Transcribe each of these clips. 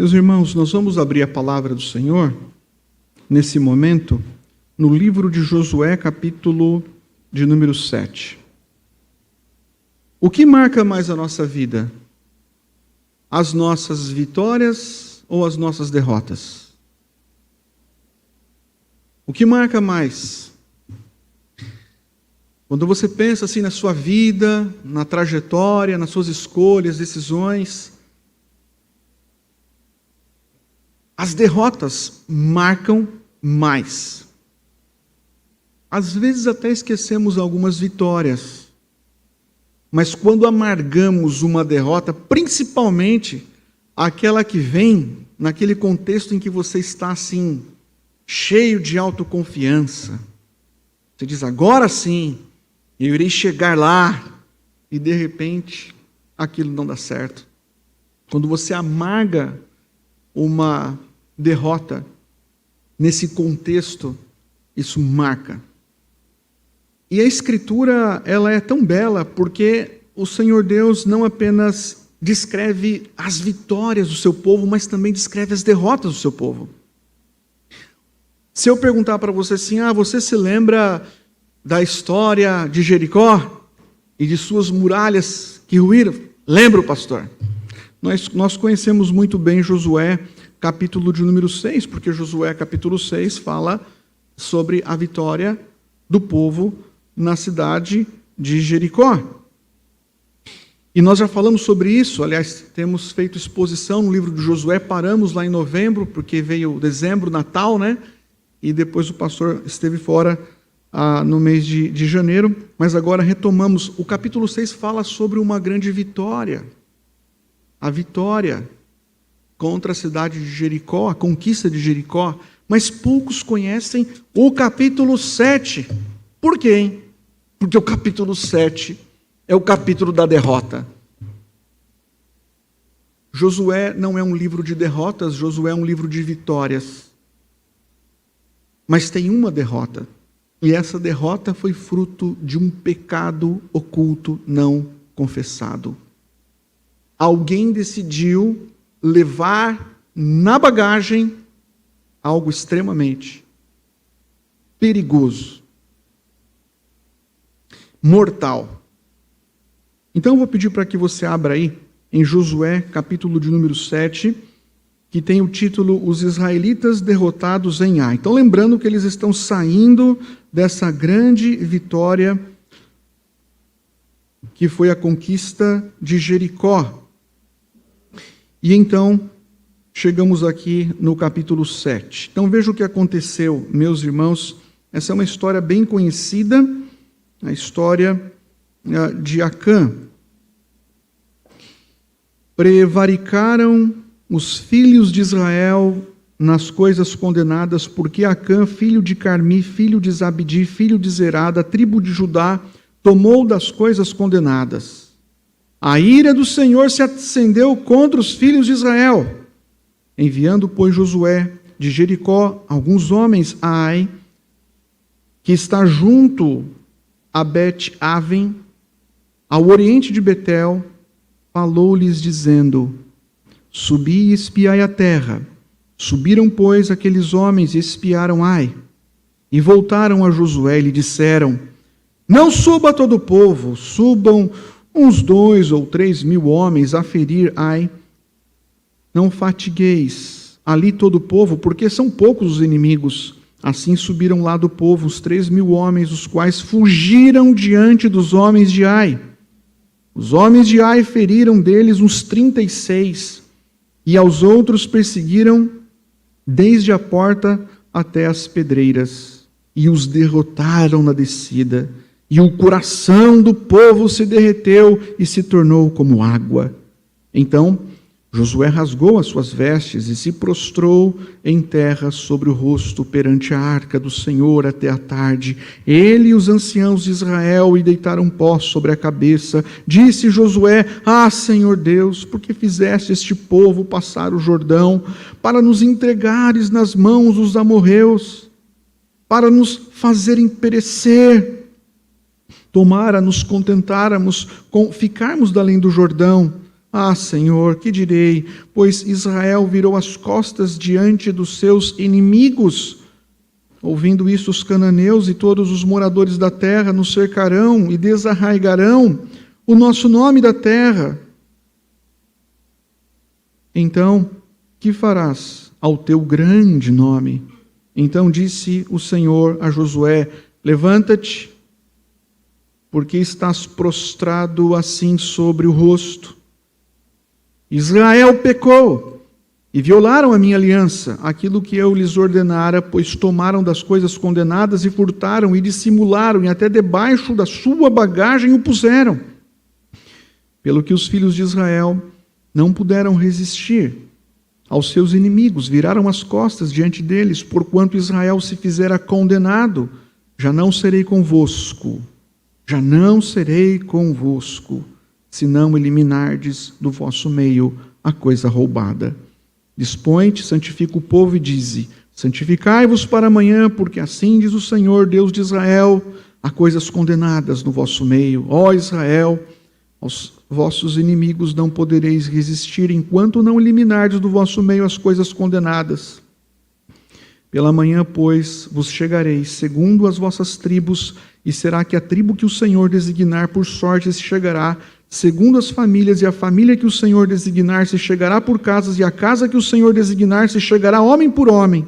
Meus irmãos, nós vamos abrir a palavra do Senhor, nesse momento, no livro de Josué, capítulo de número 7. O que marca mais a nossa vida? As nossas vitórias ou as nossas derrotas? O que marca mais? Quando você pensa assim na sua vida, na trajetória, nas suas escolhas, decisões, as derrotas marcam mais. Às vezes até esquecemos algumas vitórias, mas quando amargamos uma derrota, principalmente aquela que vem naquele contexto em que você está assim, cheio de autoconfiança, você diz, agora sim, eu irei chegar lá, e de repente aquilo não dá certo. Quando você amarga uma derrota nesse contexto, isso marca. E a Escritura, ela é tão bela porque o Senhor Deus não apenas descreve as vitórias do seu povo, mas também descreve as derrotas do seu povo. Se eu perguntar para você assim, você se lembra da história de Jericó e de suas muralhas que ruíram? Lembro, pastor. Nós conhecemos muito bem Josué, capítulo de número 6, porque Josué, capítulo 6, fala sobre a vitória do povo na cidade de Jericó. E nós já falamos sobre isso, aliás, temos feito exposição no livro de Josué, paramos lá em novembro, porque veio dezembro, Natal, né? E depois o pastor esteve fora no mês de janeiro, mas agora retomamos. O capítulo 6 fala sobre uma grande vitória, a vitória contra a cidade de Jericó, a conquista de Jericó, mas poucos conhecem o capítulo 7. Por quê, hein? Porque o capítulo 7 é o capítulo da derrota. Josué não é um livro de derrotas, Josué é um livro de vitórias. Mas tem uma derrota, e essa derrota foi fruto de um pecado oculto não confessado. Alguém decidiu levar na bagagem algo extremamente perigoso, mortal. Então eu vou pedir para que você abra aí em Josué, capítulo de número 7, que tem o título Os Israelitas Derrotados em Ai. Então lembrando que eles estão saindo dessa grande vitória que foi a conquista de Jericó. E então, chegamos aqui no capítulo 7. Então veja o que aconteceu, meus irmãos. Essa é uma história bem conhecida, a história de Acã. Prevaricaram os filhos de Israel nas coisas condenadas, porque Acã, filho de Carmi, filho de Zabdi, filho de Zerá, da tribo de Judá, tomou das coisas condenadas. A ira do Senhor se acendeu contra os filhos de Israel, enviando, pois, Josué de Jericó alguns homens a Ai, que está junto a Bet-Aven, ao oriente de Betel, falou-lhes dizendo, subi e espiai a terra. Subiram, pois, aqueles homens e espiaram Ai, e voltaram a Josué e lhe disseram, não suba todo o povo, subam uns 2 ou 3 mil homens a ferir Ai. Não fatigueis ali todo o povo, porque são poucos os inimigos. Assim subiram lá do povo os 3 mil homens, os quais fugiram diante dos homens de Ai. Os homens de Ai feriram deles uns 36, e aos outros perseguiram desde a porta até as pedreiras, e os derrotaram na descida. E o coração do povo se derreteu e se tornou como água. Então Josué rasgou as suas vestes e se prostrou em terra sobre o rosto perante a arca do Senhor até a tarde. Ele e os anciãos de Israel e deitaram pó sobre a cabeça. Disse Josué, Senhor Deus, por que fizeste este povo passar o Jordão para nos entregares nas mãos dos amorreus, para nos fazerem perecer? Tomara nos contentáramos com ficarmos da além do Jordão, Ah, Senhor, que direi? Pois Israel virou as costas diante dos seus inimigos. Ouvindo isso, os cananeus e todos os moradores da terra nos cercarão e desarraigarão o nosso nome da terra. Então, que farás ao teu grande nome? Então disse o Senhor a Josué: levanta-te, porque estás prostrado assim sobre o rosto. Israel pecou e violaram a minha aliança, aquilo que eu lhes ordenara, pois tomaram das coisas condenadas e furtaram e dissimularam, e até debaixo da sua bagagem o puseram. Pelo que os filhos de Israel não puderam resistir aos seus inimigos, viraram as costas diante deles, porquanto Israel se fizera condenado. Já não serei convosco, se não eliminardes do vosso meio a coisa roubada. Dispõe-te, santifica o povo e dize: santificai-vos para amanhã, porque assim diz o Senhor, Deus de Israel: há coisas condenadas no vosso meio. Ó Israel, aos vossos inimigos não podereis resistir, enquanto não eliminardes do vosso meio as coisas condenadas. Pela manhã, pois, vos chegareis, segundo as vossas tribos, e será que a tribo que o Senhor designar por sorte se chegará, segundo as famílias, e a família que o Senhor designar se chegará por casas, e a casa que o Senhor designar se chegará homem por homem.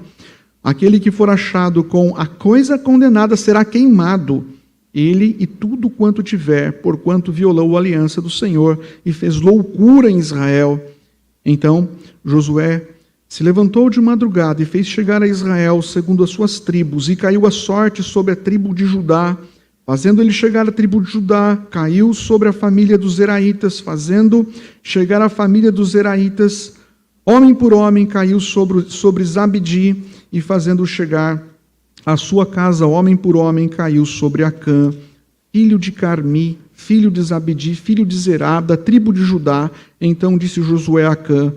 Aquele que for achado com a coisa condenada será queimado, ele e tudo quanto tiver, porquanto violou a aliança do Senhor e fez loucura em Israel. Então Josué se levantou de madrugada e fez chegar a Israel segundo as suas tribos, e caiu a sorte sobre a tribo de Judá. Fazendo ele chegar a tribo de Judá, caiu sobre a família dos Zeraitas. Fazendo chegar a família dos Zeraitas, homem por homem, caiu sobre Zabdi, e fazendo chegar a sua casa, homem por homem, caiu sobre Acã, filho de Carmi, filho de Zabdi, filho de Zerá, da tribo de Judá. Então disse Josué a Acã: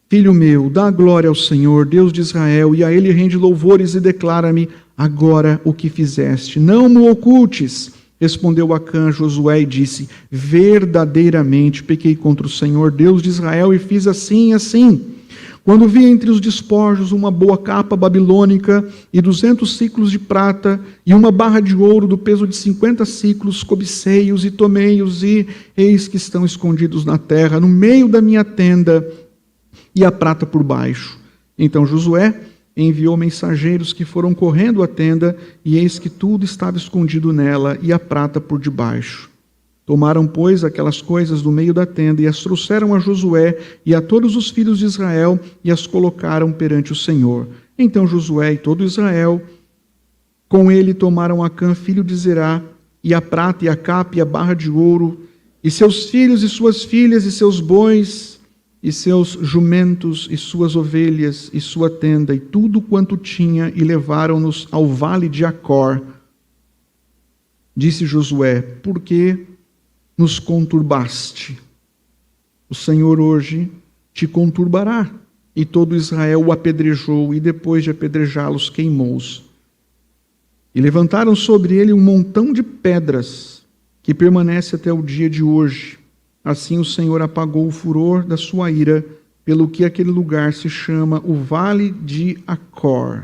filho meu, dá glória ao Senhor, Deus de Israel, e a ele rende louvores, e declara-me agora o que fizeste. Não me ocultes. Respondeu Acã a Josué e disse: verdadeiramente pequei contra o Senhor, Deus de Israel, e fiz assim e assim. Quando vi entre os despojos uma boa capa babilônica e 200 siclos de prata e uma barra de ouro do peso de 50 siclos, cobicei-os e tomei-os, e eis que estão escondidos na terra, no meio da minha tenda, e a prata por baixo. Então Josué enviou mensageiros que foram correndo à tenda, e eis que tudo estava escondido nela, e a prata por debaixo. Tomaram, pois, aquelas coisas do meio da tenda, e as trouxeram a Josué e a todos os filhos de Israel, e as colocaram perante o Senhor. Então Josué e todo Israel, com ele, tomaram Acã, filho de Zerá, e a prata, e a capa, e a barra de ouro, e seus filhos e suas filhas, e seus bois, e seus jumentos, e suas ovelhas, e sua tenda, e tudo quanto tinha, e levaram-nos ao vale de Acor. Disse Josué: por que nos conturbaste? O Senhor hoje te conturbará. E todo Israel o apedrejou, e depois de apedrejá-los, queimou-os. E levantaram sobre ele um montão de pedras, que permanece até o dia de hoje. Assim o Senhor apagou o furor da sua ira, pelo que aquele lugar se chama o Vale de Acor,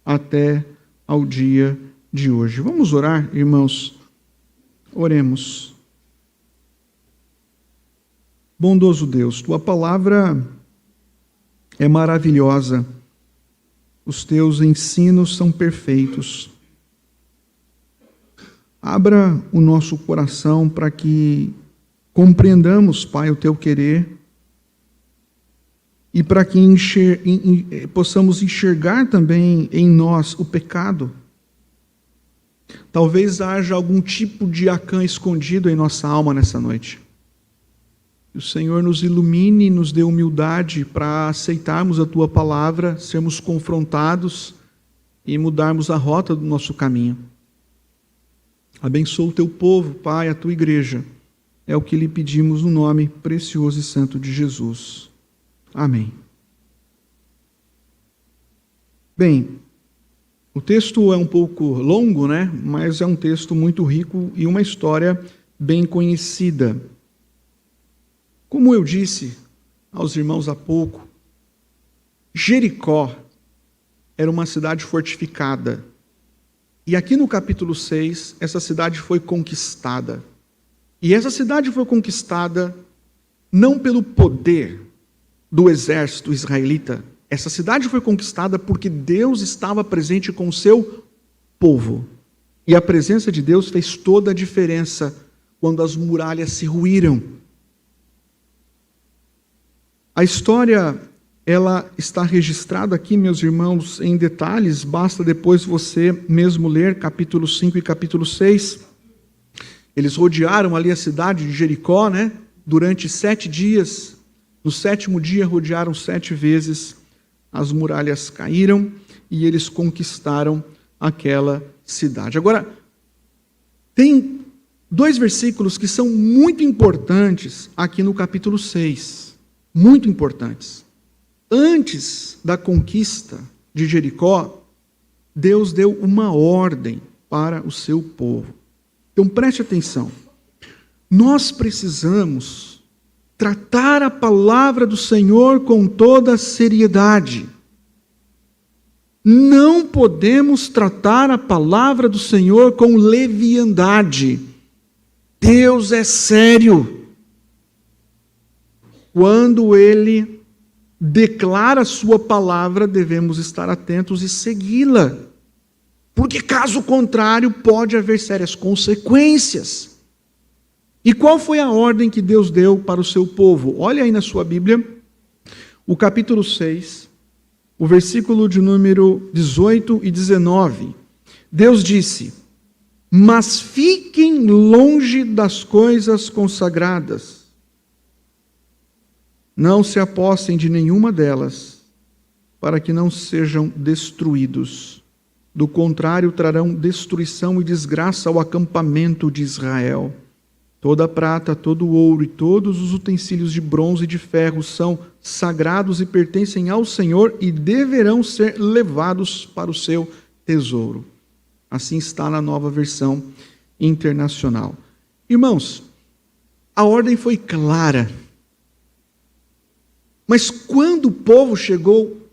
até ao dia de hoje. Vamos orar, irmãos? Oremos. Bondoso Deus, tua palavra é maravilhosa, os teus ensinos são perfeitos. Abra o nosso coração para que compreendamos, Pai, o teu querer, e para que possamos enxergar também em nós o pecado. Talvez haja algum tipo de Acã escondido em nossa alma nessa noite. Que o Senhor nos ilumine e nos dê humildade para aceitarmos a tua palavra, sermos confrontados e mudarmos a rota do nosso caminho. Abençoa o teu povo, Pai, a tua igreja. É o que lhe pedimos no nome precioso e santo de Jesus. Amém. Bem, o texto é um pouco longo, né? Mas é um texto muito rico e uma história bem conhecida. Como eu disse aos irmãos há pouco, Jericó era uma cidade fortificada. E aqui no capítulo 6, essa cidade foi conquistada. E essa cidade foi conquistada não pelo poder do exército israelita. Essa cidade foi conquistada porque Deus estava presente com o seu povo. E a presença de Deus fez toda a diferença quando as muralhas se ruíram. A história, ela está registrada aqui, meus irmãos, em detalhes. Basta depois você mesmo ler capítulo 5 e capítulo 6. Eles rodearam ali a cidade de Jericó, durante 7 dias. No 7º dia, rodearam 7 vezes. As muralhas caíram e eles conquistaram aquela cidade. Agora, tem 2 versículos que são muito importantes aqui no capítulo 6. Muito importantes. Antes da conquista de Jericó, Deus deu uma ordem para o seu povo. Então preste atenção. Nós precisamos tratar a palavra do Senhor com toda seriedade. Não podemos tratar a palavra do Senhor com leviandade. Deus é sério. Quando Ele declara a sua palavra, devemos estar atentos e segui-la. Porque caso contrário, pode haver sérias consequências. E qual foi a ordem que Deus deu para o seu povo? Olha aí na sua Bíblia, o capítulo 6, o versículo de número 18 e 19. Deus disse: mas fiquem longe das coisas consagradas. Não se apossem de nenhuma delas, para que não sejam destruídos. Do contrário, trarão destruição e desgraça ao acampamento de Israel. Toda a prata, todo o ouro e todos os utensílios de bronze e de ferro são sagrados e pertencem ao Senhor e deverão ser levados para o seu tesouro. Assim está na Nova Versão Internacional. Irmãos, a ordem foi clara. Mas quando o povo chegou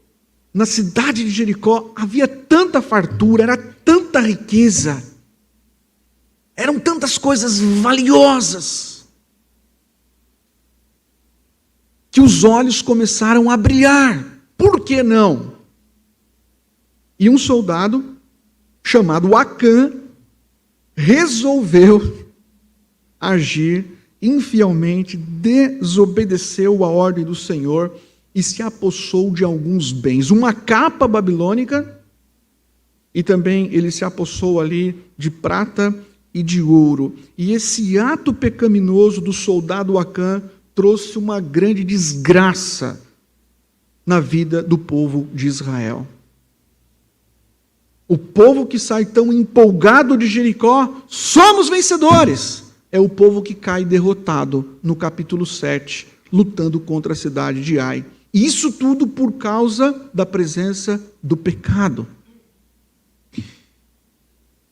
na cidade de Jericó, havia tanta fartura, era tanta riqueza, eram tantas coisas valiosas, que os olhos começaram a brilhar. Por que não? E um soldado chamado Acã resolveu agir infielmente, desobedeceu a ordem do Senhor e se apossou de alguns bens. Uma capa babilônica, e também ele se apossou ali de prata e de ouro. E esse ato pecaminoso do soldado Acã trouxe uma grande desgraça na vida do povo de Israel. O povo que sai tão empolgado de Jericó, somos vencedores, é o povo que cai derrotado no capítulo 7, lutando contra a cidade de Ai. E isso tudo por causa da presença do pecado.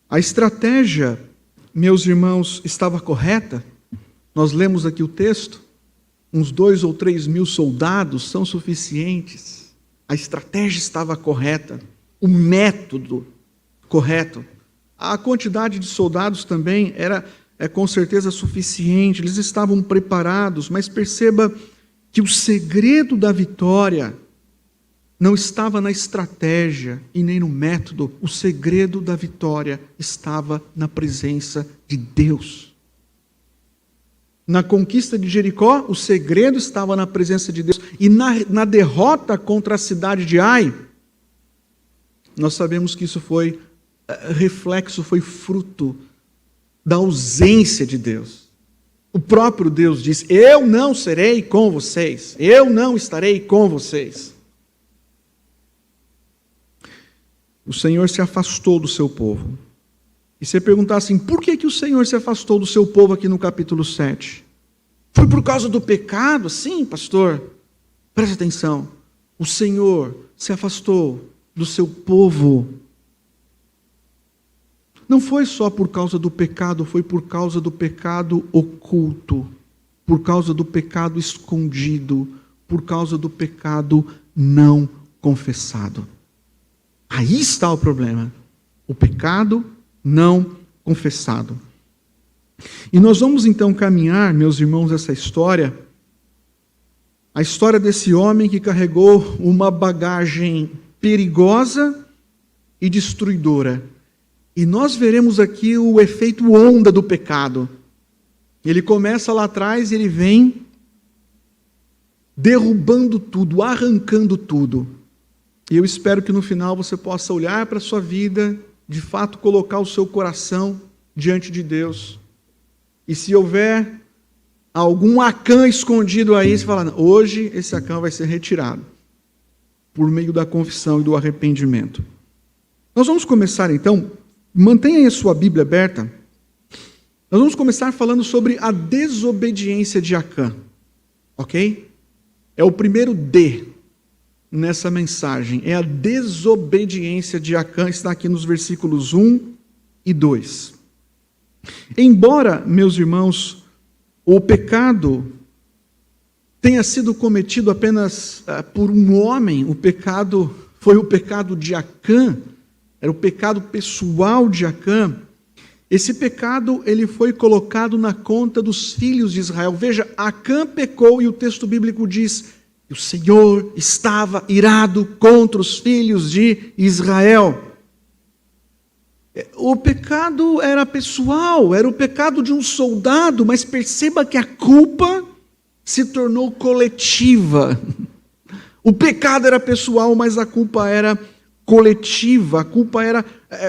A estratégia, meus irmãos, estava correta. Nós lemos aqui o texto. Uns 2 ou 3 mil soldados são suficientes. A estratégia estava correta. O método correto. A quantidade de soldados também era com certeza suficiente, eles estavam preparados, mas perceba que o segredo da vitória não estava na estratégia e nem no método. O segredo da vitória estava na presença de Deus. Na conquista de Jericó, o segredo estava na presença de Deus. E na derrota contra a cidade de Ai, nós sabemos que isso foi reflexo, foi fruto da ausência de Deus. O próprio Deus diz: eu não serei com vocês, eu não estarei com vocês. O Senhor se afastou do seu povo. E você perguntar assim, por que o Senhor se afastou do seu povo aqui no capítulo 7? Foi por causa do pecado? Sim, pastor. Preste atenção. O Senhor se afastou do seu povo. Não foi só por causa do pecado, foi por causa do pecado oculto. por causa do pecado escondido, por causa do pecado não confessado. Aí está o problema. O pecado não confessado. E nós vamos então caminhar, meus irmãos, essa história, a história desse homem que carregou uma bagagem perigosa e destruidora. E nós veremos aqui o efeito onda do pecado. Ele começa lá atrás e ele vem derrubando tudo, arrancando tudo. E eu espero que no final você possa olhar para a sua vida, de fato colocar o seu coração diante de Deus. E se houver algum Acã escondido aí, você fala, hoje esse Acã vai ser retirado, por meio da confissão e do arrependimento. Nós vamos começar então, mantenha aí a sua Bíblia aberta, nós vamos começar falando sobre a desobediência de Acã, ok? É o primeiro D nessa mensagem, é a desobediência de Acã, está aqui nos versículos 1 e 2. Embora, meus irmãos, o pecado tenha sido cometido apenas por um homem, o pecado foi o pecado de Acã, era o pecado pessoal de Acã, esse pecado ele foi colocado na conta dos filhos de Israel. Veja, Acã pecou e o texto bíblico diz que o Senhor estava irado contra os filhos de Israel. O pecado era pessoal, era o pecado de um soldado, mas perceba que a culpa se tornou coletiva. O pecado era pessoal, mas a culpa era coletiva, a culpa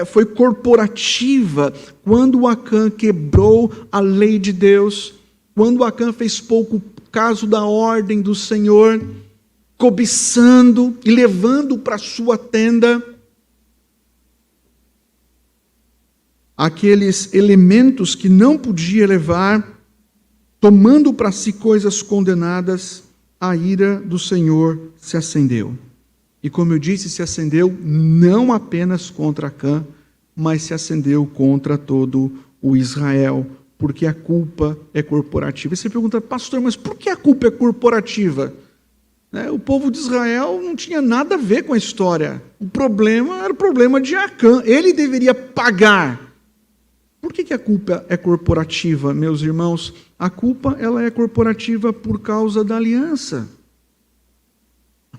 foi corporativa. Quando Acã quebrou a lei de Deus, quando Acã fez pouco caso da ordem do Senhor, cobiçando e levando para sua tenda aqueles elementos que não podia levar, tomando para si coisas condenadas, a ira do Senhor se acendeu. E como eu disse, se acendeu não apenas contra Acã, mas se acendeu contra todo o Israel, porque a culpa é corporativa. E você pergunta, pastor, mas por que a culpa é corporativa? O povo de Israel não tinha nada a ver com a história. O problema era o problema de Acã. Ele deveria pagar. Por que a culpa é corporativa, meus irmãos? A culpa ela é corporativa por causa da aliança.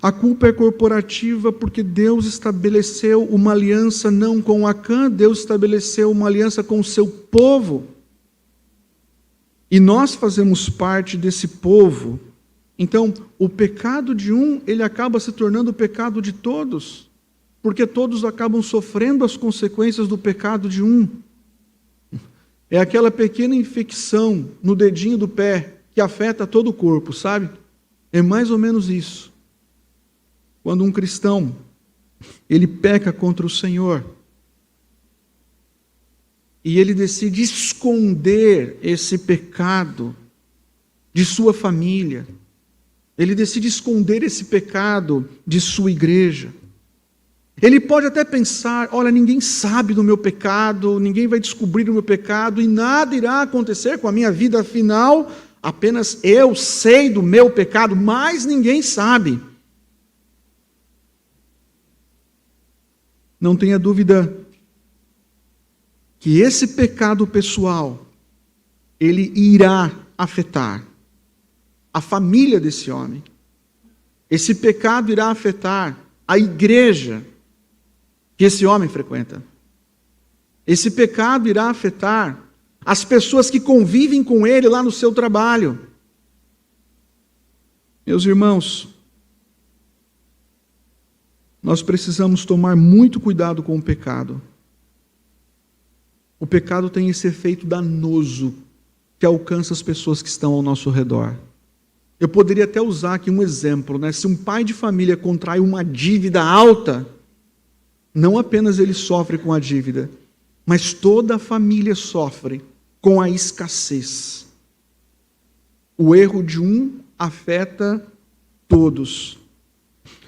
A culpa é corporativa porque Deus estabeleceu uma aliança não com Acã, Deus estabeleceu uma aliança com o seu povo. E nós fazemos parte desse povo. Então, o pecado de um, ele acaba se tornando o pecado de todos, porque todos acabam sofrendo as consequências do pecado de um. É aquela pequena infecção no dedinho do pé que afeta todo o corpo, sabe? É mais ou menos isso. Quando um cristão, ele peca contra o Senhor, e ele decide esconder esse pecado de sua família, ele decide esconder esse pecado de sua igreja. Ele pode até pensar, olha, ninguém sabe do meu pecado, ninguém vai descobrir o meu pecado e nada irá acontecer com a minha vida, afinal, apenas eu sei do meu pecado, mas ninguém sabe. Não tenha dúvida que esse pecado pessoal, ele irá afetar a família desse homem. Esse pecado irá afetar a igreja que esse homem frequenta. Esse pecado irá afetar as pessoas que convivem com ele lá no seu trabalho. Meus irmãos, nós precisamos tomar muito cuidado com o pecado. O pecado tem esse efeito danoso que alcança as pessoas que estão ao nosso redor. Eu poderia até usar aqui um exemplo, né? Se um pai de família contrai uma dívida alta, não apenas ele sofre com a dívida, mas toda a família sofre com a escassez. O erro de um afeta todos.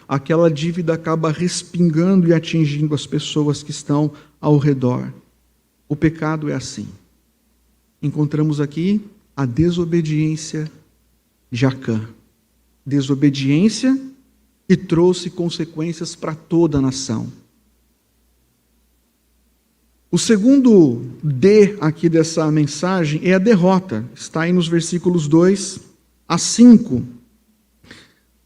Aquela dívida acaba respingando e atingindo as pessoas que estão ao redor. O pecado é assim. Encontramos aqui a desobediência de Acã. Desobediência que trouxe consequências para toda a nação. O segundo D aqui dessa mensagem é a derrota. Está aí nos versículos 2 a 5.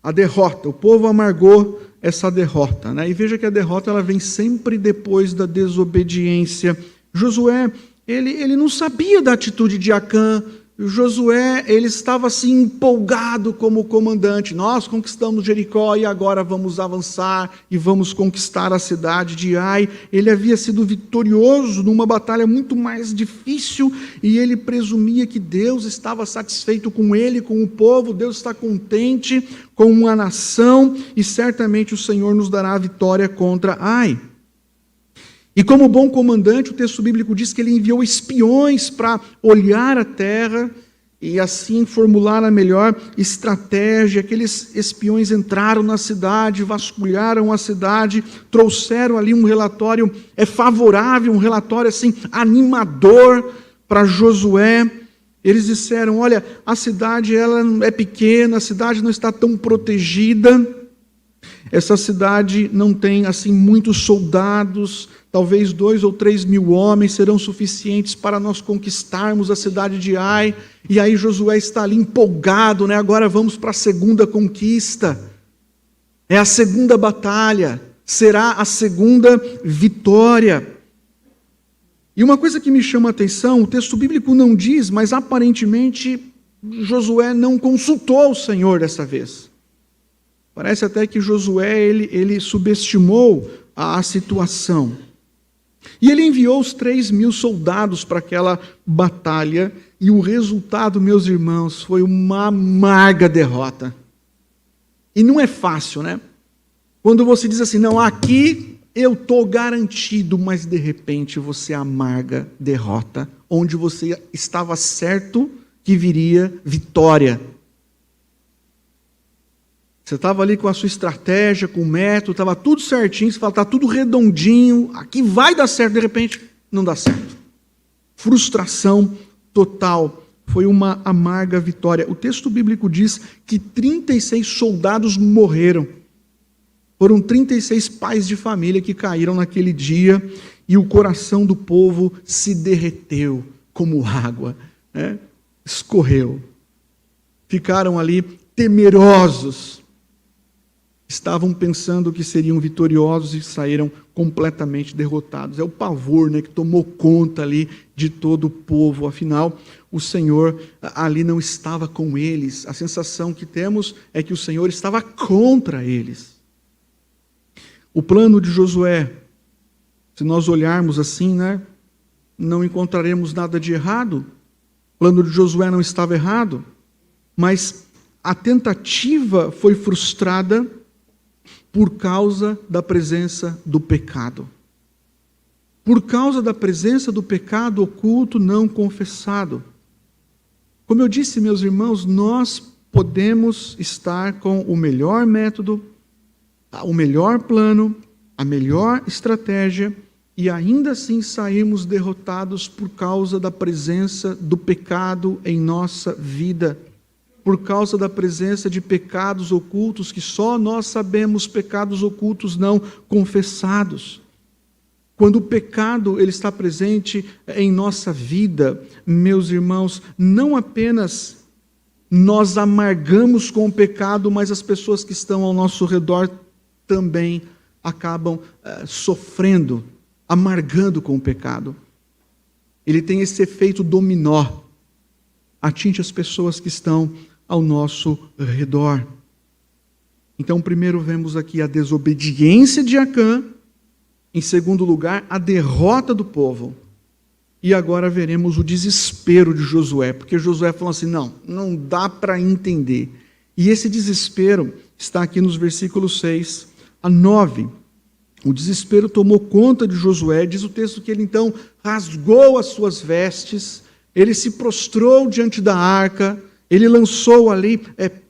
A derrota. O povo amargou essa derrota, né? E veja que a derrota ela vem sempre depois da desobediência. Josué, ele não sabia da atitude de Acã. Josué, ele estava assim empolgado como comandante. Nós conquistamos Jericó e agora vamos avançar e vamos conquistar a cidade de Ai. Ele havia sido vitorioso numa batalha muito mais difícil e ele presumia que Deus estava satisfeito com ele, com o povo. Deus está contente com a nação e certamente o Senhor nos dará a vitória contra Ai. E como bom comandante, o texto bíblico diz que ele enviou espiões para olhar a terra e assim formular a melhor estratégia. Aqueles espiões entraram na cidade, vasculharam a cidade, trouxeram ali um relatório favorável, um relatório assim animador para Josué. Eles disseram: olha, a cidade ela é pequena, a cidade não está tão protegida. Essa cidade não tem assim muitos soldados, talvez 2 ou 3 mil homens serão suficientes para nós conquistarmos a cidade de Ai. E aí Josué está ali empolgado, né? Agora vamos para a segunda conquista. É a segunda batalha, será a segunda vitória. E uma coisa que me chama a atenção, o texto bíblico não diz, mas aparentemente Josué não consultou o Senhor dessa vez. Parece até que Josué ele subestimou a situação. E ele enviou os 3 mil soldados para aquela batalha, e o resultado, meus irmãos, foi uma amarga derrota. E não é fácil, né? Quando você diz assim, não, aqui eu estou garantido, mas de repente você amarga derrota, onde você estava certo que viria vitória. Você estava ali com a sua estratégia, com o método, estava tudo certinho, você fala, está tudo redondinho, aqui vai dar certo, de repente, não dá certo. Frustração total, foi uma amarga vitória. O texto bíblico diz que 36 soldados morreram. Foram 36 pais de família que caíram naquele dia, e o coração do povo se derreteu como água, né? Escorreu. Ficaram ali temerosos. Estavam pensando que seriam vitoriosos e saíram completamente derrotados. É o pavor, né, que tomou conta ali de todo o povo. Afinal, o Senhor ali não estava com eles. A sensação que temos é que o Senhor estava contra eles. O plano de Josué, se nós olharmos assim, né, não encontraremos nada de errado. O plano de Josué não estava errado, mas a tentativa foi frustrada por causa da presença do pecado. Por causa da presença do pecado oculto não confessado. Como eu disse, meus irmãos, nós podemos estar com o melhor método, o melhor plano, a melhor estratégia, e ainda assim sairmos derrotados por causa da presença do pecado em nossa vida. Por causa da presença de pecados ocultos, que só nós sabemos, pecados ocultos não confessados. Quando o pecado ele está presente em nossa vida, meus irmãos, não apenas nós amargamos com o pecado, mas as pessoas que estão ao nosso redor também acabam sofrendo, amargando com o pecado. Ele tem esse efeito dominó, atinge as pessoas que estão ao nosso redor. Então, primeiro vemos aqui a desobediência de Acã, em segundo lugar, a derrota do povo, e agora veremos o desespero de Josué, porque Josué falou assim, não dá para entender. E esse desespero está aqui nos versículos 6 a 9. O desespero tomou conta de Josué, diz o texto que ele então rasgou as suas vestes, ele se prostrou diante da arca, ele lançou ali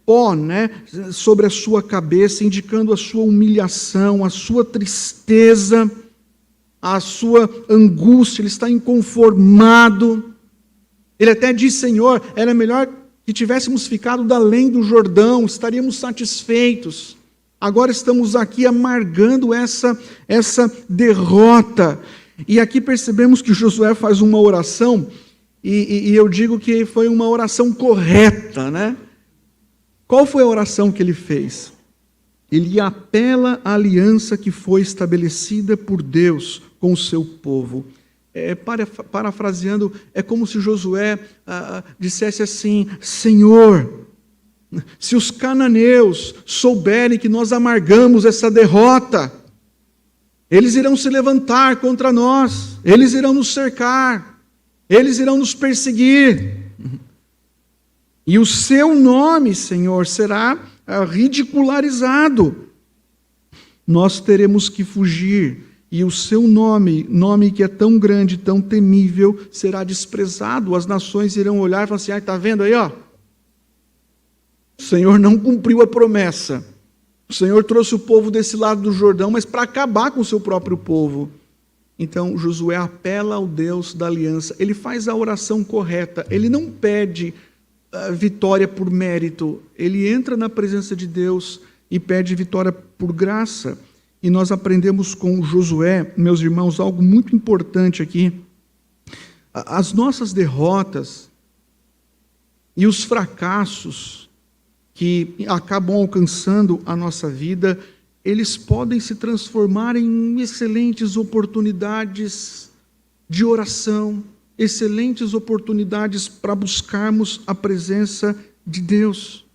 pó, né, sobre a sua cabeça, indicando a sua humilhação, a sua tristeza, a sua angústia. Ele está inconformado. Ele até diz, Senhor, era melhor que tivéssemos ficado além do Jordão, estaríamos satisfeitos. Agora estamos aqui amargando essa derrota. E aqui percebemos que Josué faz uma oração, e eu digo que foi uma oração correta, né? Qual foi a oração que ele fez? Ele apela à aliança que foi estabelecida por Deus com o seu povo. Parafraseando, é como se Josué dissesse assim: Senhor, se os cananeus souberem que nós amargamos essa derrota, eles irão se levantar contra nós, eles irão nos cercar, eles irão nos perseguir. E o seu nome, Senhor, será ridicularizado. Nós teremos que fugir, e o seu nome que é tão grande, tão temível, será desprezado. As nações irão olhar e falar assim: está vendo aí, ó? O Senhor não cumpriu a promessa. O Senhor trouxe o povo desse lado do Jordão, mas para acabar com o seu próprio povo. Então Josué apela ao Deus da aliança. Ele faz a oração correta. Ele não pede vitória por mérito. Ele entra na presença de Deus e pede vitória por graça. E nós aprendemos com Josué, meus irmãos, algo muito importante aqui. As nossas derrotas e os fracassos que acabam alcançando a nossa vida, eles podem se transformar em excelentes oportunidades de oração, excelentes oportunidades para buscarmos a presença de Deus.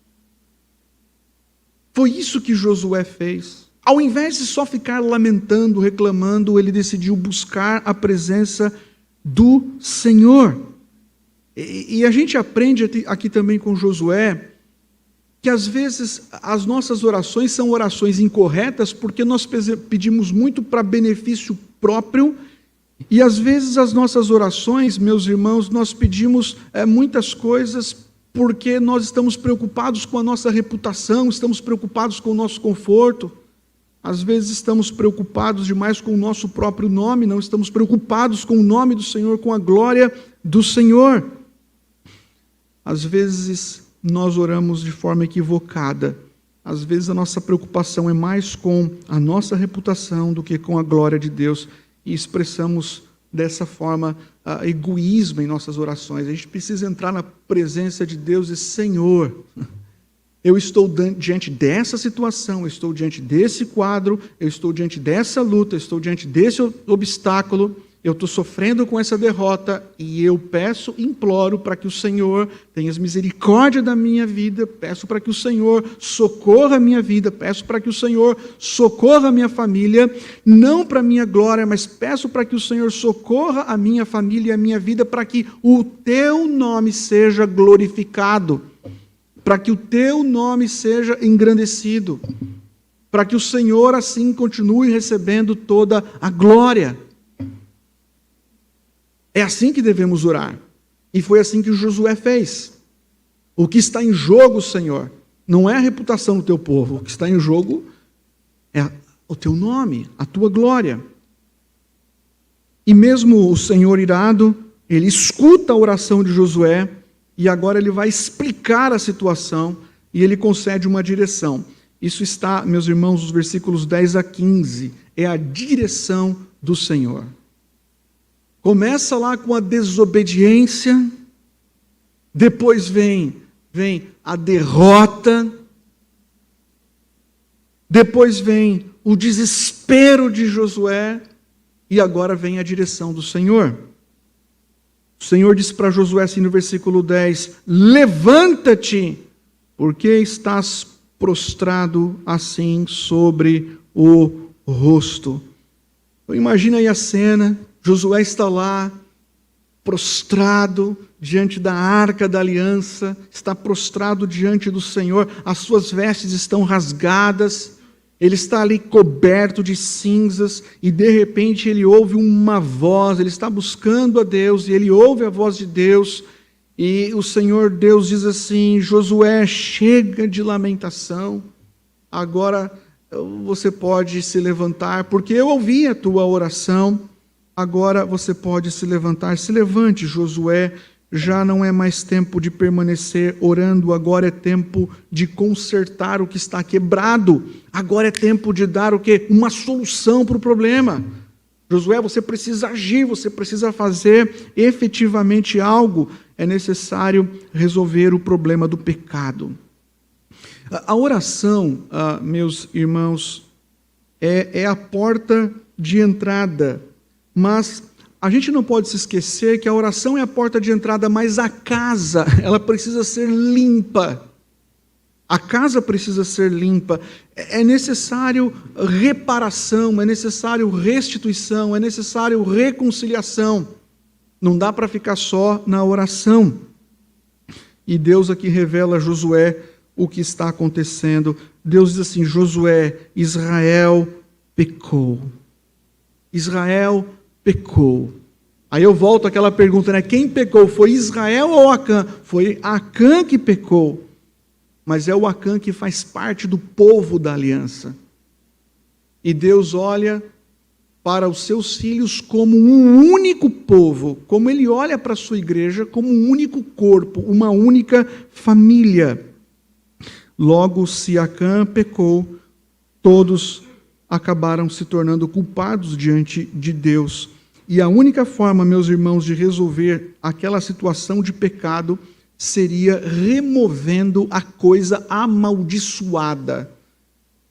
Foi isso que Josué fez. Ao invés de só ficar lamentando, reclamando, ele decidiu buscar a presença do Senhor. E a gente aprende aqui também com Josué que às vezes as nossas orações são orações incorretas porque nós pedimos muito para benefício próprio, e às vezes as nossas orações, meus irmãos, nós pedimos muitas coisas porque nós estamos preocupados com a nossa reputação, estamos preocupados com o nosso conforto. Às vezes estamos preocupados demais com o nosso próprio nome, não estamos preocupados com o nome do Senhor, com a glória do Senhor. Às vezes nós oramos de forma equivocada. Às vezes a nossa preocupação é mais com a nossa reputação do que com a glória de Deus, e expressamos dessa forma egoísmo em nossas orações. A gente precisa entrar na presença de Deus e: Senhor, eu estou diante dessa situação, eu estou diante desse quadro, eu estou diante dessa luta, eu estou diante desse obstáculo, eu estou sofrendo com essa derrota, e eu peço, imploro para que o Senhor tenha misericórdia da minha vida, peço para que o Senhor socorra a minha vida, peço para que o Senhor socorra a minha família, não para a minha glória, mas peço para que o Senhor socorra a minha família e a minha vida, para que o teu nome seja glorificado, para que o teu nome seja engrandecido, para que o Senhor assim continue recebendo toda a glória. É assim que devemos orar. E foi assim que Josué fez. O que está em jogo, Senhor, não é a reputação do teu povo. O que está em jogo é o teu nome, a tua glória. E mesmo o Senhor irado, ele escuta a oração de Josué, e agora ele vai explicar a situação, e ele concede uma direção. Isso está, meus irmãos, nos versículos 10 a 15. É a direção do Senhor. Começa lá com a desobediência, depois vem a derrota, depois vem o desespero de Josué, e agora vem a direção do Senhor. O Senhor disse para Josué assim no versículo 10: levanta-te, porque estás prostrado assim sobre o rosto. Então, imagina aí a cena. Josué está lá, prostrado diante da arca da aliança, está prostrado diante do Senhor, as suas vestes estão rasgadas, ele está ali coberto de cinzas, e de repente ele ouve uma voz, ele está buscando a Deus, e ele ouve a voz de Deus, e o Senhor Deus diz assim: Josué, chega de lamentação, agora você pode se levantar, porque eu ouvi a tua oração. Agora você pode se levantar. Se levante, Josué, já não é mais tempo de permanecer orando, agora é tempo de consertar o que está quebrado. Agora é tempo de dar o quê? Uma solução para o problema. Josué, você precisa agir, você precisa fazer efetivamente algo. É necessário resolver o problema do pecado. A oração, meus irmãos, é a porta de entrada, mas a gente não pode se esquecer que a oração é a porta de entrada, mas a casa, ela precisa ser limpa. A casa precisa ser limpa. É necessário reparação, é necessário restituição, é necessário reconciliação. Não dá para ficar só na oração. E Deus aqui revela a Josué o que está acontecendo. Deus diz assim: Josué, Israel pecou. Israel pecou. Aí eu volto àquela pergunta, né? Quem pecou? Foi Israel ou Acã? Foi Acã que pecou. Mas é o Acã que faz parte do povo da aliança. E Deus olha para os seus filhos como um único povo, como Ele olha para a sua igreja como um único corpo, uma única família. Logo, se Acã pecou, todos acabaram se tornando culpados diante de Deus. E a única forma, meus irmãos, de resolver aquela situação de pecado seria removendo a coisa amaldiçoada.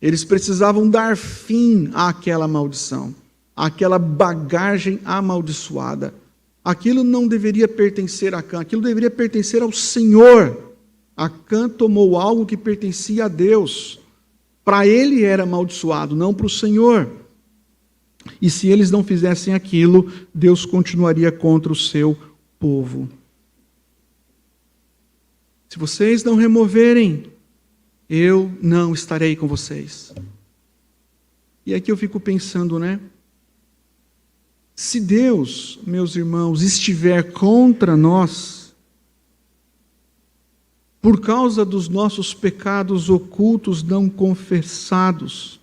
Eles precisavam dar fim àquela maldição, àquela bagagem amaldiçoada. Aquilo não deveria pertencer a Acã, aquilo deveria pertencer ao Senhor. Acã tomou algo que pertencia a Deus. Para ele era amaldiçoado, não para o Senhor. E se eles não fizessem aquilo, Deus continuaria contra o seu povo. Se vocês não removerem, eu não estarei com vocês. E aqui eu fico pensando, né? Se Deus, meus irmãos, estiver contra nós, por causa dos nossos pecados ocultos não confessados,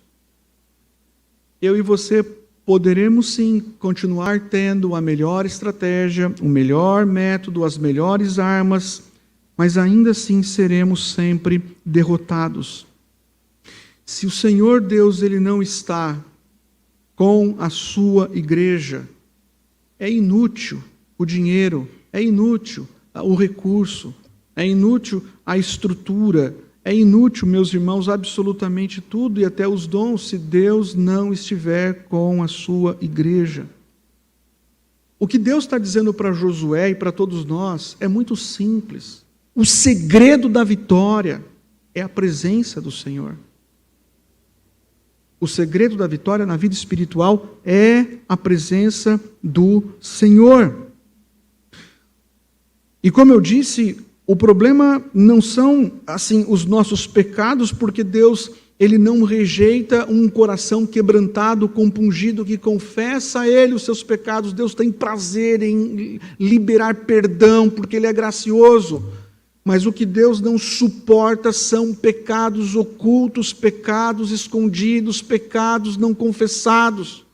eu e você poderemos sim continuar tendo a melhor estratégia, o melhor método, as melhores armas, mas ainda assim seremos sempre derrotados. Se o Senhor Deus ele não está com a sua igreja, é inútil o dinheiro, é inútil o recurso, é inútil a estrutura, é inútil, meus irmãos, absolutamente tudo e até os dons, se Deus não estiver com a sua igreja. O que Deus está dizendo para Josué e para todos nós é muito simples. O segredo da vitória é a presença do Senhor. O segredo da vitória na vida espiritual é a presença do Senhor. E como eu disse, o problema não são assim os nossos pecados, porque Deus ele não rejeita um coração quebrantado, compungido, que confessa a Ele os seus pecados. Deus tem prazer em liberar perdão, porque Ele é gracioso. Mas o que Deus não suporta são pecados ocultos, pecados escondidos, pecados não confessados,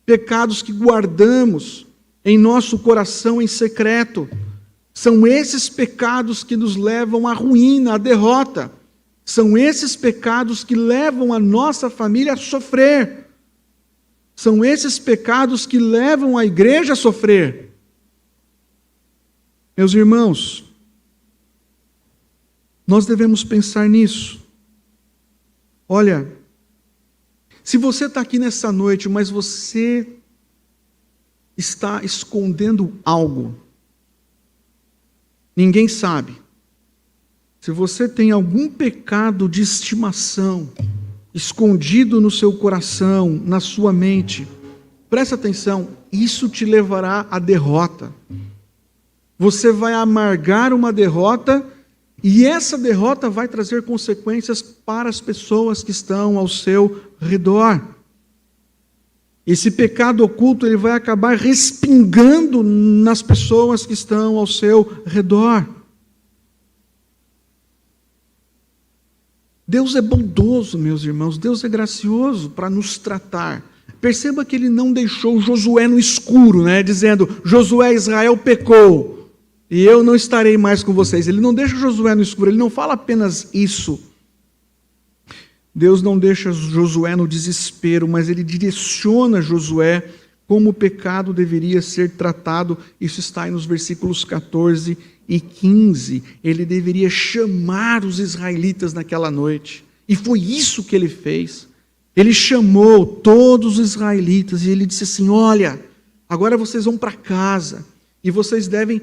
pecados que guardamos em nosso coração em secreto. São esses pecados que nos levam à ruína, à derrota. São esses pecados que levam a nossa família a sofrer. São esses pecados que levam a igreja a sofrer. Meus irmãos, nós devemos pensar nisso. Olha, se você está aqui nessa noite, mas você está escondendo algo, ninguém sabe. Se você tem algum pecado de estimação escondido no seu coração, na sua mente, presta atenção, isso te levará à derrota. Você vai amargar uma derrota e essa derrota vai trazer consequências para as pessoas que estão ao seu redor. Esse pecado oculto ele vai acabar respingando nas pessoas que estão ao seu redor. Deus é bondoso, meus irmãos, Deus é gracioso para nos tratar. Perceba que Ele não deixou Josué no escuro, né, dizendo, Josué, Israel pecou. e eu não estarei mais com vocês. Ele não deixa Josué no escuro, ele não fala apenas isso. Deus não deixa Josué no desespero, mas ele direciona Josué como o pecado deveria ser tratado. Isso está aí nos versículos 14 e 15. Ele deveria chamar os israelitas naquela noite. E foi isso que ele fez. Ele chamou todos os israelitas e ele disse assim: olha, agora vocês vão para casa e vocês devem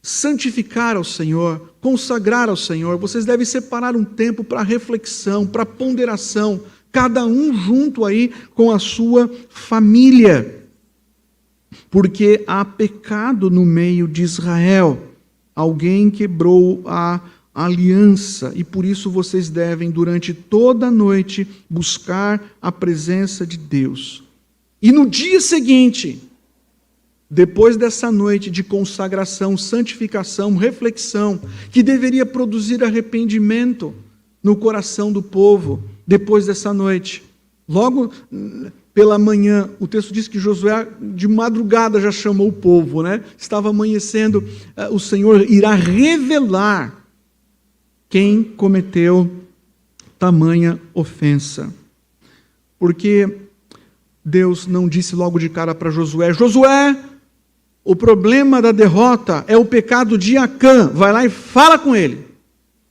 santificar ao Senhor, consagrar ao Senhor. Vocês devem separar um tempo para reflexão, para ponderação, cada um junto aí com a sua família. Porque há pecado no meio de Israel. Alguém quebrou a aliança, e por isso vocês devem, durante toda a noite, buscar a presença de Deus. E no dia seguinte, depois dessa noite de consagração, santificação, reflexão, que deveria produzir arrependimento no coração do povo, depois dessa noite, logo pela manhã, o texto diz que Josué de madrugada já chamou o povo, né? Estava amanhecendo, o Senhor irá revelar quem cometeu tamanha ofensa. Porque Deus não disse logo de cara para Josué: Josué, o problema da derrota é o pecado de Acã, vai lá e fala com ele.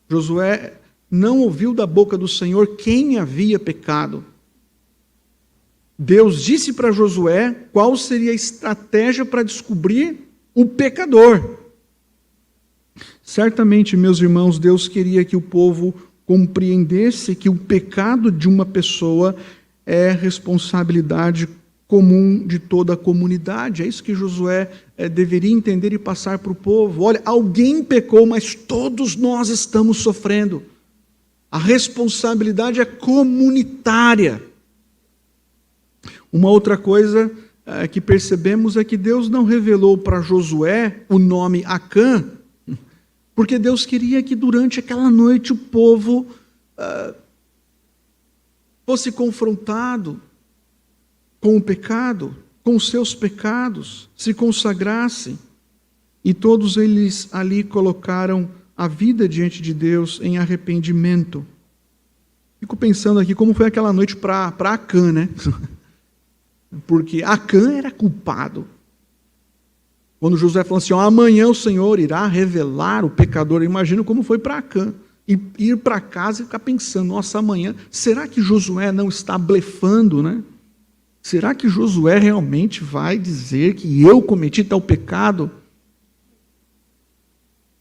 Josué não ouviu da boca do Senhor quem havia pecado. Deus disse para Josué qual seria a estratégia para descobrir o pecador. Certamente, meus irmãos, Deus queria que o povo compreendesse que o pecado de uma pessoa é responsabilidade comum de toda a comunidade. É isso que Josué deveria entender e passar para o povo. Olha, alguém pecou, mas todos nós estamos sofrendo. A responsabilidade é comunitária. Uma outra coisa que percebemos é que Deus não revelou para Josué o nome Acã, porque Deus queria que durante aquela noite o povo fosse confrontado com o pecado, com os seus pecados, se consagrasse. E todos eles ali colocaram a vida diante de Deus em arrependimento. Fico pensando aqui como foi aquela noite para Acã, né? Porque Acã era culpado. Quando Josué falou assim: amanhã o Senhor irá revelar o pecador, eu imagino como foi para Acã. E ir para casa e ficar pensando: nossa, amanhã, será que Josué não está blefando, né? Será que Josué realmente vai dizer que eu cometi tal pecado?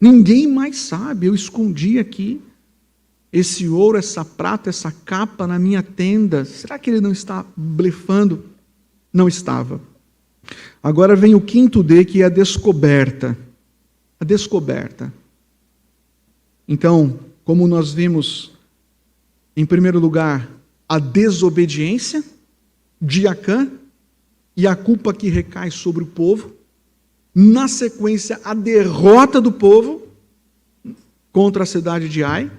Ninguém mais sabe, eu escondi aqui esse ouro, essa prata, essa capa na minha tenda. Será que ele não está blefando? Não estava. Agora vem o quinto D, que é a descoberta. A descoberta. Então, como nós vimos, em primeiro lugar, a desobediência de Acã e a culpa que recai sobre o povo. Na sequência, a derrota do povo contra a cidade de Ai.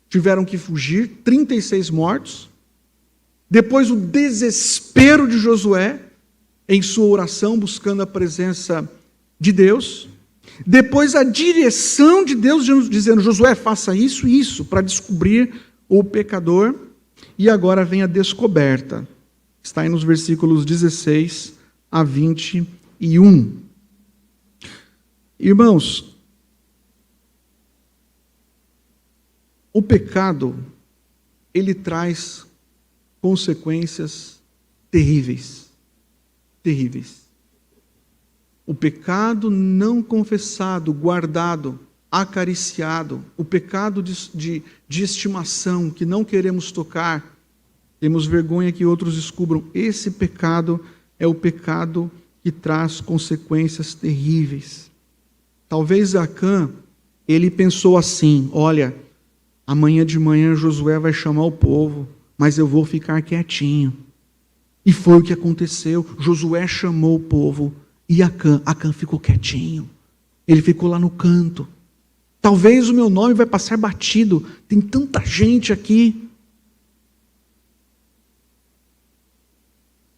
Tiveram que fugir, 36 mortos. Depois o desespero de Josué em sua oração, buscando a presença de Deus. Depois a direção de Deus, dizendo: Josué, faça isso e isso, para descobrir o pecador. E agora vem a descoberta. Está aí nos versículos 16 a 21. Irmãos, o pecado, ele traz consequências terríveis. Terríveis. O pecado não confessado, guardado, acariciado, o pecado de estimação que não queremos tocar, temos vergonha que outros descubram. Esse pecado é o pecado que traz consequências terríveis. Talvez Acã, ele pensou assim: olha, amanhã de manhã Josué vai chamar o povo, mas eu vou ficar quietinho. E foi o que aconteceu. Josué chamou o povo e Acã ficou quietinho. Ele ficou lá no canto. Talvez o meu nome vai passar batido. Tem tanta gente aqui.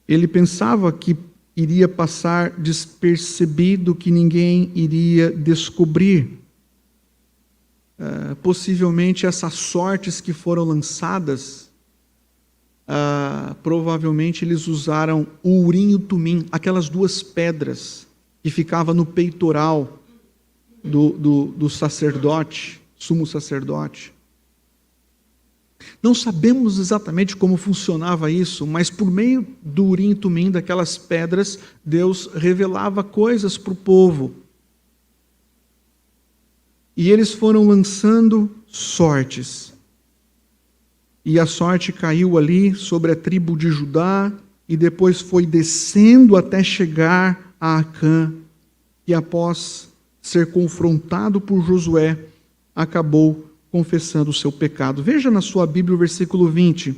Ele pensava que iria passar despercebido, que ninguém iria descobrir. Possivelmente essas sortes que foram lançadas, provavelmente eles usaram o Urim e o Tumim, aquelas duas pedras que ficavam no peitoral do sacerdote, sumo sacerdote. Não sabemos exatamente como funcionava isso, mas por meio do Urim e Tumim, daquelas pedras, Deus revelava coisas para o povo. E eles foram lançando sortes. E a sorte caiu ali sobre a tribo de Judá, e depois foi descendo até chegar a Acã, que após ser confrontado por Josué, acabou confessando o seu pecado. Veja na sua Bíblia o versículo 20.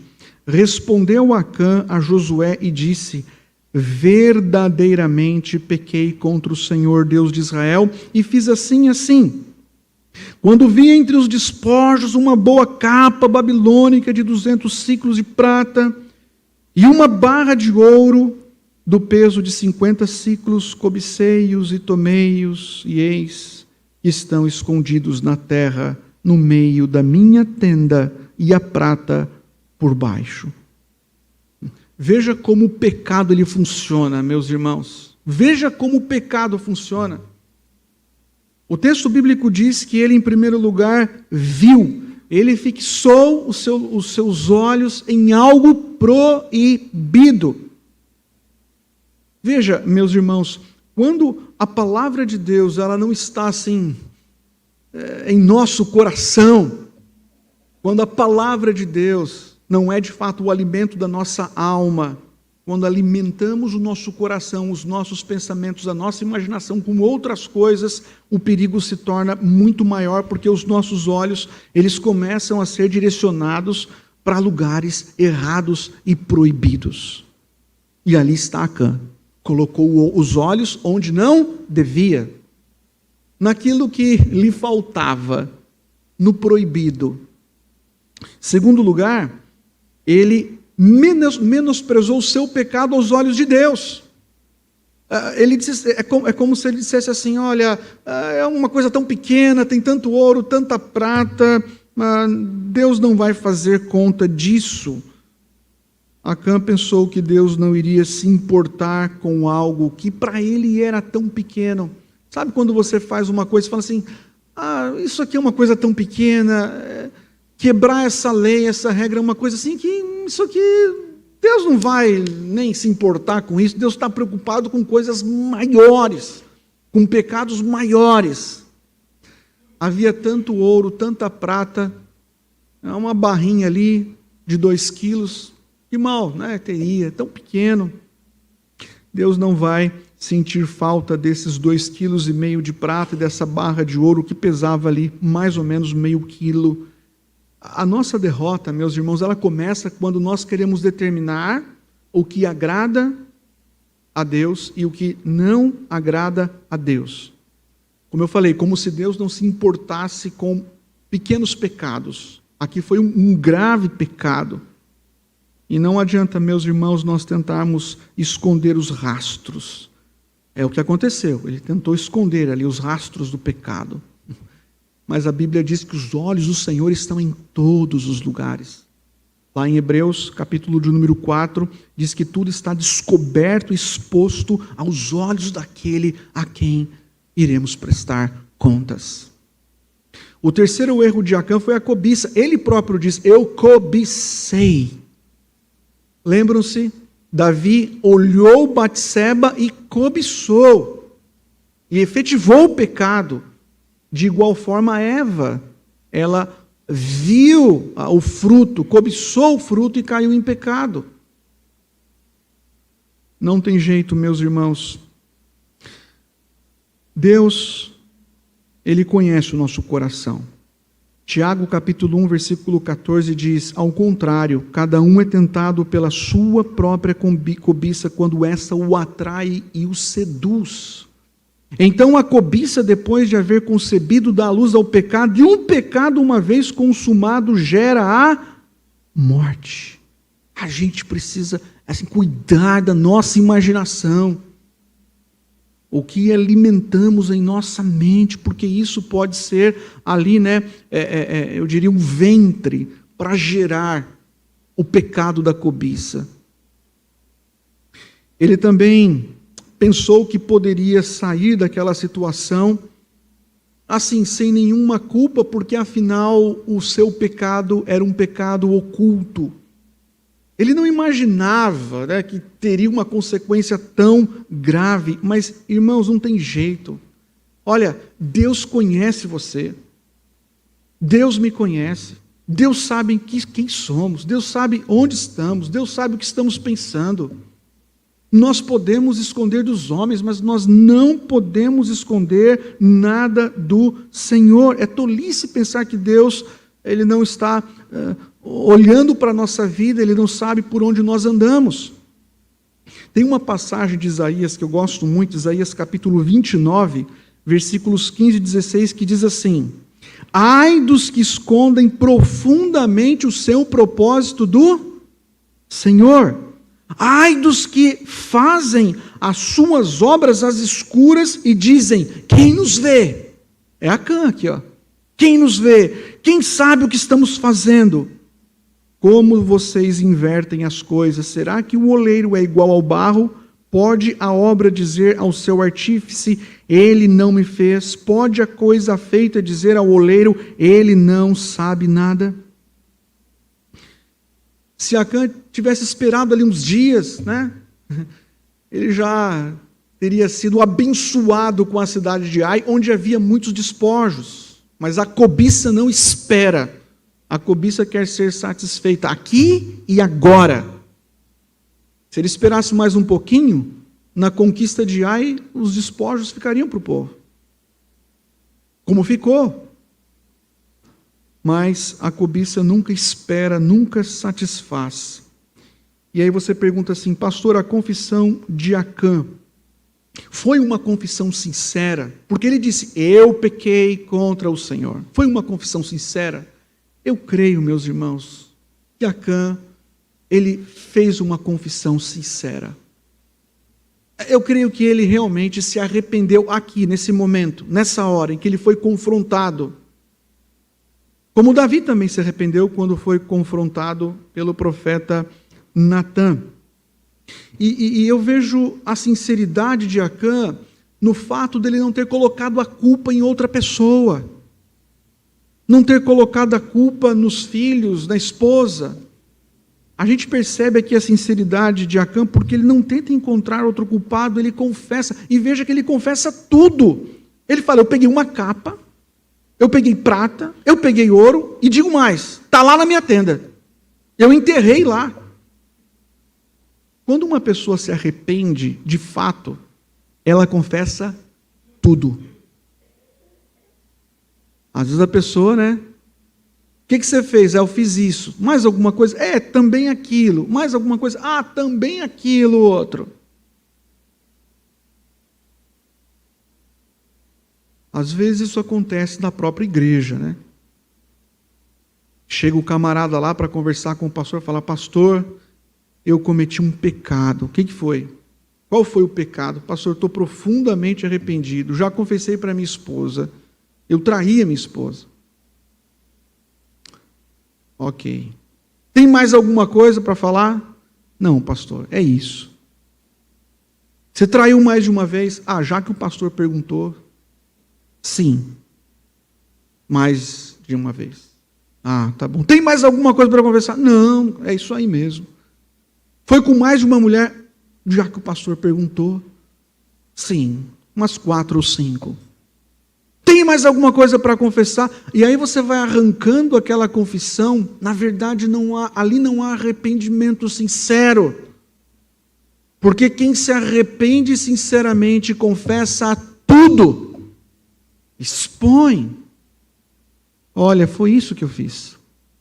Respondeu Acã a Josué e disse: verdadeiramente pequei contra o Senhor Deus de Israel e fiz assim e assim. Quando vi entre os despojos uma boa capa babilônica de 200 siclos de prata e uma barra de ouro do peso de 50 siclos, cobicei-os e tomei-os, e eis que estão escondidos na terra, no meio da minha tenda, e a prata por baixo. Veja como o pecado ele funciona, meus irmãos. Veja como o pecado funciona. O texto bíblico diz que ele, em primeiro lugar, viu. Ele fixou os seus olhos em algo proibido. Veja, meus irmãos, quando a palavra de Deus ela não está assim em nosso coração, quando a palavra de Deus não é de fato o alimento da nossa alma, quando alimentamos o nosso coração, os nossos pensamentos, a nossa imaginação com outras coisas, o perigo se torna muito maior, porque os nossos olhos, eles começam a ser direcionados para lugares errados e proibidos. E ali está Acã. Colocou os olhos onde não devia, naquilo que lhe faltava, no proibido. Segundo lugar, ele menosprezou o seu pecado aos olhos de Deus. Ele disse, é como se ele dissesse assim: olha, é uma coisa tão pequena, tem tanto ouro, tanta prata, Deus não vai fazer conta disso. Acã pensou que Deus não iria se importar com algo que para ele era tão pequeno. Sabe quando você faz uma coisa e fala assim: isso aqui é uma coisa tão pequena, quebrar essa lei, essa regra é uma coisa assim que isso aqui, Deus não vai nem se importar com isso, Deus está preocupado com coisas maiores, com pecados maiores. Havia tanto ouro, tanta prata, uma barrinha ali de 2 quilos, que mal, né? Teria, tão pequeno. Deus não vai sentir falta desses 2,5 quilos de prata e dessa barra de ouro que pesava ali mais ou menos meio quilo. A nossa derrota, meus irmãos, ela começa quando nós queremos determinar o que agrada a Deus e o que não agrada a Deus. Como eu falei, como se Deus não se importasse com pequenos pecados. Aqui foi um grave pecado. E não adianta, meus irmãos, nós tentarmos esconder os rastros. É o que aconteceu. Ele tentou esconder ali os rastros do pecado. Mas a Bíblia diz que os olhos do Senhor estão em todos os lugares. Lá em Hebreus, capítulo de número 4, diz que tudo está descoberto, exposto aos olhos daquele a quem iremos prestar contas. O terceiro erro de Acã foi a cobiça. Ele próprio diz: eu cobicei. Lembram-se? Davi olhou Batseba e cobiçou. E efetivou o pecado. De igual forma, Eva, ela viu o fruto, cobiçou o fruto e caiu em pecado. Não tem jeito, meus irmãos. Deus, Ele conhece o nosso coração. Tiago capítulo 1, versículo 14 diz: ao contrário, cada um é tentado pela sua própria cobiça quando essa o atrai e o seduz. Então a cobiça, depois de haver concebido, dá luz ao pecado, e o pecado, uma vez consumado, gera a morte. A gente precisa cuidar da nossa imaginação. o que alimentamos em nossa mente, porque isso pode ser ali, eu diria, um ventre para gerar o pecado da cobiça. Ele também pensou que poderia sair daquela situação assim, sem nenhuma culpa, porque afinal o seu pecado era um pecado oculto. Ele não imaginava, que teria uma consequência tão grave, mas, irmãos, não tem jeito. Olha, Deus conhece você, Deus me conhece, Deus sabe quem somos, Deus sabe onde estamos, Deus sabe o que estamos pensando. Nós podemos esconder dos homens, mas nós não podemos esconder nada do Senhor. É tolice pensar que Deus ele não está olhando para a nossa vida, Ele não sabe por onde nós andamos. Tem uma passagem de Isaías que eu gosto muito, Isaías capítulo 29, versículos 15 e 16, que diz assim: ai dos que escondem profundamente o seu propósito do Senhor, ai dos que fazem as suas obras às escuras e dizem, quem nos vê? É Acã aqui, ó. Quem nos vê? Quem sabe o que estamos fazendo? Como vocês invertem as coisas? Será que o oleiro é igual ao barro? Pode a obra dizer ao seu artífice, ele não me fez? Pode a coisa feita dizer ao oleiro, ele não sabe nada? Se Acã tivesse esperado ali uns dias, ele já teria sido abençoado com a cidade de Ai, onde havia muitos despojos. Mas a cobiça não espera. A cobiça quer ser satisfeita aqui e agora. Se ele esperasse mais um pouquinho, na conquista de Ai, os despojos ficariam para o povo. Como ficou. Mas a cobiça nunca espera, nunca satisfaz. E aí você pergunta assim, pastor, a confissão de Acã foi uma confissão sincera? Porque ele disse, eu pequei contra o Senhor. Foi uma confissão sincera? Eu creio, meus irmãos, que Acã, ele fez uma confissão sincera. Eu creio que ele realmente se arrependeu aqui, nesse momento, nessa hora em que ele foi confrontado. Como Davi também se arrependeu quando foi confrontado pelo profeta Natã. E eu vejo a sinceridade de Acã no fato dele não ter colocado a culpa em outra pessoa. Não ter colocado a culpa nos filhos, na esposa. A gente percebe aqui a sinceridade de Acã porque ele não tenta encontrar outro culpado, ele confessa. E veja que ele confessa tudo. Ele fala, eu peguei uma capa, eu peguei prata, eu peguei ouro, e digo mais, está lá na minha tenda. Eu enterrei lá. Quando uma pessoa se arrepende, de fato, ela confessa tudo. Às vezes a pessoa, o que você fez? Eu fiz isso. Mais alguma coisa? Também aquilo. Mais alguma coisa? Também aquilo outro. Às vezes isso acontece na própria igreja, Chega o camarada lá para conversar com o pastor e fala, pastor, eu cometi um pecado. O que foi? Qual foi o pecado? Pastor, estou profundamente arrependido. Já confessei para minha esposa. Eu traí a minha esposa. Ok. Tem mais alguma coisa para falar? Não, pastor, é isso. Você traiu mais de uma vez? Já que o pastor perguntou, sim. Mais de uma vez. Tá bom. Tem mais alguma coisa para conversar? Não, é isso aí mesmo. Foi com mais de uma mulher, já que o pastor perguntou? Sim, umas 4 ou 5. Tem mais alguma coisa para confessar? E aí você vai arrancando aquela confissão, na verdade ali não há arrependimento sincero. Porque quem se arrepende sinceramente confessa tudo, expõe. Olha, foi isso que eu fiz.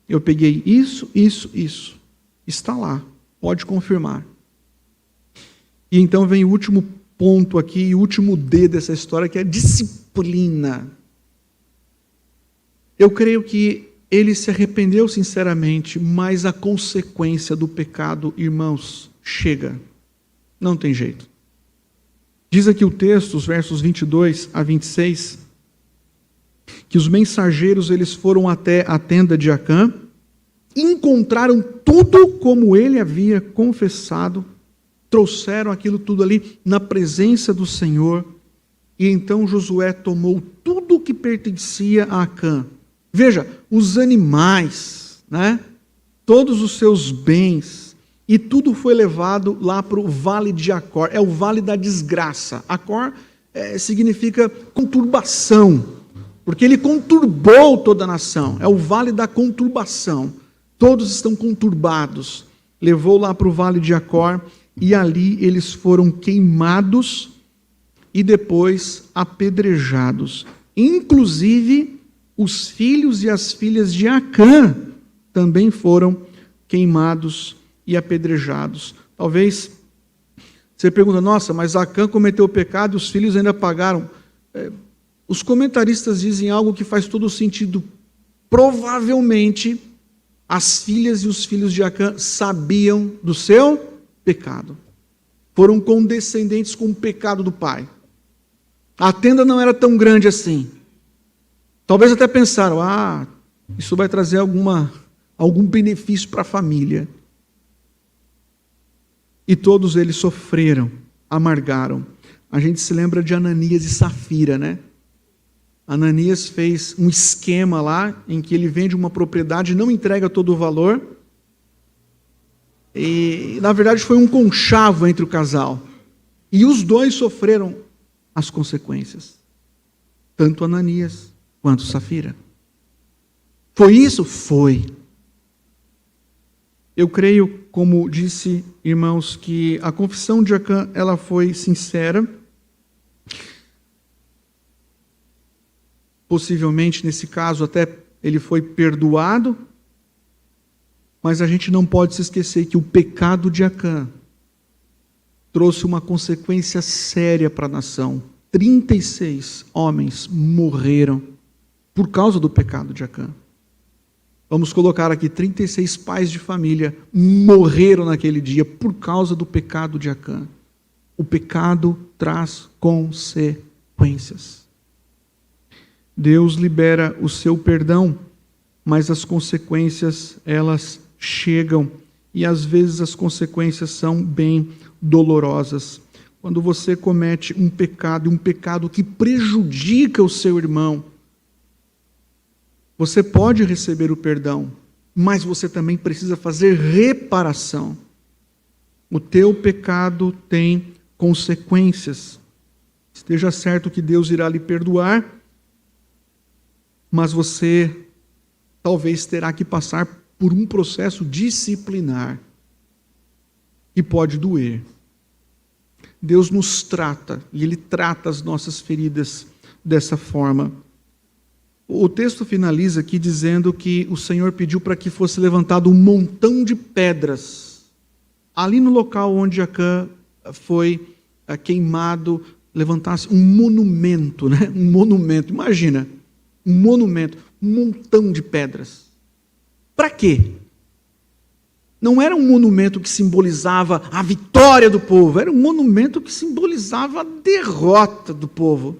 Eu peguei isso. Está lá. Pode confirmar. E então vem o último ponto aqui, o último D dessa história, que é disciplina. Eu creio que ele se arrependeu sinceramente, mas a consequência do pecado, irmãos, chega. Não tem jeito. Diz aqui o texto, os versos 22 a 26, que os mensageiros eles foram até a tenda de Acã, encontraram tudo como ele havia confessado, trouxeram aquilo tudo ali na presença do Senhor, e então Josué tomou tudo o que pertencia a Acã. Veja, os animais, né? Todos os seus bens, e tudo foi levado lá para o vale de Acor, é o vale da desgraça. Acor significa conturbação, porque ele conturbou toda a nação, é o vale da conturbação. Todos estão conturbados. Levou lá para o vale de Acor, e ali eles foram queimados e depois apedrejados. Inclusive, os filhos e as filhas de Acã também foram queimados e apedrejados. Talvez você pergunta, nossa, mas Acã cometeu o pecado e os filhos ainda pagaram. Os comentaristas dizem algo que faz todo sentido. Provavelmente, as filhas e os filhos de Acã sabiam do seu pecado. Foram condescendentes com o pecado do pai. A tenda não era tão grande assim. Talvez até pensaram, isso vai trazer algum benefício para a família. E todos eles sofreram, amargaram. A gente se lembra de Ananias e Safira, né? Ananias fez um esquema lá, em que ele vende uma propriedade e não entrega todo o valor. E, na verdade, foi um conchavo entre o casal. E os dois sofreram as consequências. Tanto Ananias quanto Safira. Foi isso? Foi. Eu creio, como disse, irmãos, que a confissão de Acã, ela foi sincera. Possivelmente, nesse caso, até ele foi perdoado. Mas a gente não pode se esquecer que o pecado de Acã trouxe uma consequência séria para a nação. 36 homens morreram por causa do pecado de Acã. Vamos colocar aqui, 36 pais de família morreram naquele dia por causa do pecado de Acã. O pecado traz consequências. Deus libera o seu perdão, mas as consequências, elas chegam, e às vezes as consequências são bem dolorosas. Quando você comete um pecado que prejudica o seu irmão, você pode receber o perdão, mas você também precisa fazer reparação. O teu pecado tem consequências. Esteja certo que Deus irá lhe perdoar, mas você talvez terá que passar por um processo disciplinar que pode doer. Deus nos trata, e Ele trata as nossas feridas dessa forma. O texto finaliza aqui dizendo que o Senhor pediu para que fosse levantado um montão de pedras, ali no local onde Acã foi queimado, levantasse um monumento, né? Um monumento, imagina, um monumento, um montão de pedras. Para quê? Não era um monumento que simbolizava a vitória do povo, era um monumento que simbolizava a derrota do povo.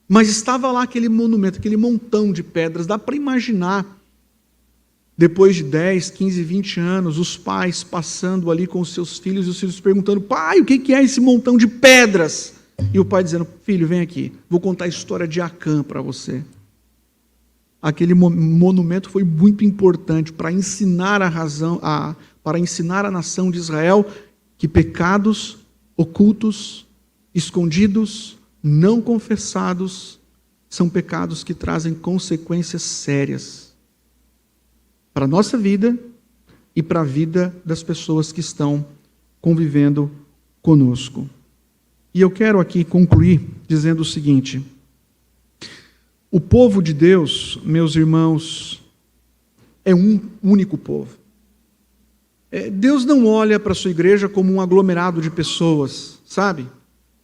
Mas estava lá aquele monumento, aquele montão de pedras, dá para imaginar, depois de 10, 15, 20 anos, os pais passando ali com os seus filhos, e os filhos perguntando, pai, o que é esse montão de pedras? E o pai dizendo, filho, vem aqui, vou contar a história de Acã para você. Aquele monumento foi muito importante para ensinar para ensinar a nação de Israel que pecados ocultos, escondidos, não confessados, são pecados que trazem consequências sérias para a nossa vida e para a vida das pessoas que estão convivendo conosco. E eu quero aqui concluir dizendo o seguinte: o povo de Deus, meus irmãos, é um único povo. Deus não olha para a sua igreja como um aglomerado de pessoas, sabe?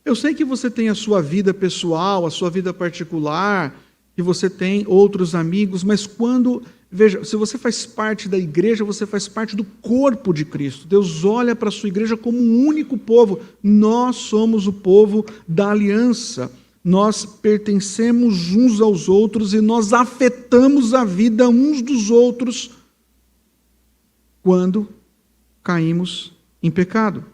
Eu sei que você tem a sua vida pessoal, a sua vida particular, que você tem outros amigos, mas quando Veja, se você faz parte da igreja, você faz parte do corpo de Cristo. Deus olha para a sua igreja como um único povo. Nós somos o povo da aliança. Nós pertencemos uns aos outros e nós afetamos a vida uns dos outros quando caímos em pecado.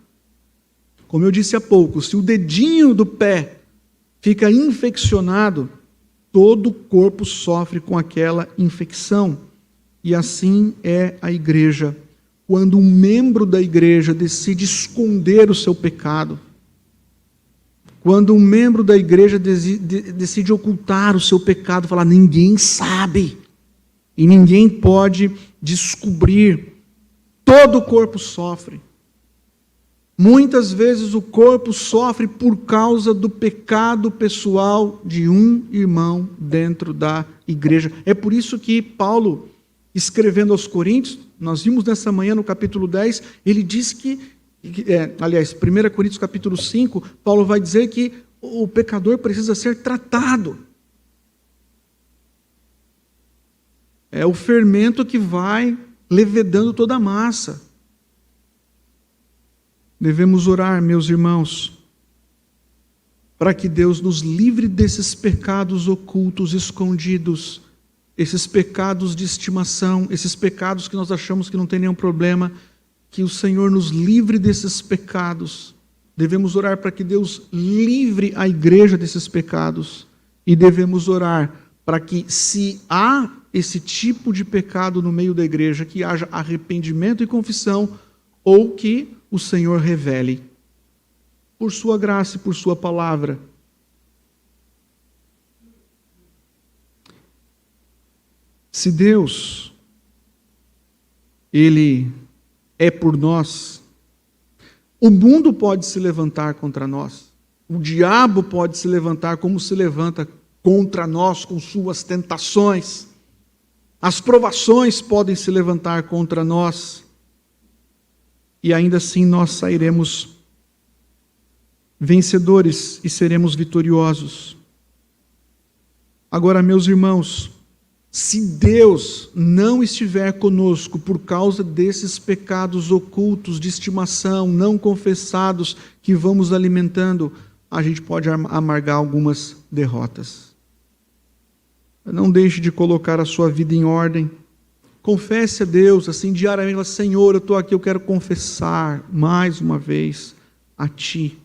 Como eu disse há pouco, se o dedinho do pé fica infeccionado, todo o corpo sofre com aquela infecção. E assim é a igreja. Quando um membro da igreja decide esconder o seu pecado, quando um membro da igreja decide ocultar o seu pecado, falar, ninguém sabe, e ninguém pode descobrir, todo o corpo sofre. Muitas vezes o corpo sofre por causa do pecado pessoal de um irmão dentro da igreja. É por isso que Paulo, escrevendo aos Coríntios, nós vimos nessa manhã no capítulo 10, ele diz aliás, 1 Coríntios capítulo 5, Paulo vai dizer que o pecador precisa ser tratado. É o fermento que vai levedando toda a massa. Devemos orar, meus irmãos, para que Deus nos livre desses pecados ocultos, escondidos, esses pecados de estimação, esses pecados que nós achamos que não tem nenhum problema, que o Senhor nos livre desses pecados. Devemos orar para que Deus livre a igreja desses pecados. E devemos orar para que, se há esse tipo de pecado no meio da igreja, que haja arrependimento e confissão, ou que o Senhor revele, por sua graça e por sua palavra. Se Deus, Ele é por nós, o mundo pode se levantar contra nós, o diabo pode se levantar como se levanta contra nós com suas tentações, as provações podem se levantar contra nós, e ainda assim nós sairemos vencedores e seremos vitoriosos. Agora, meus irmãos, se Deus não estiver conosco por causa desses pecados ocultos de estimação, não confessados, que vamos alimentando, a gente pode amargar algumas derrotas. Não deixe de colocar a sua vida em ordem. Confesse a Deus, assim, diariamente, Senhor, eu estou aqui, eu quero confessar mais uma vez a Ti.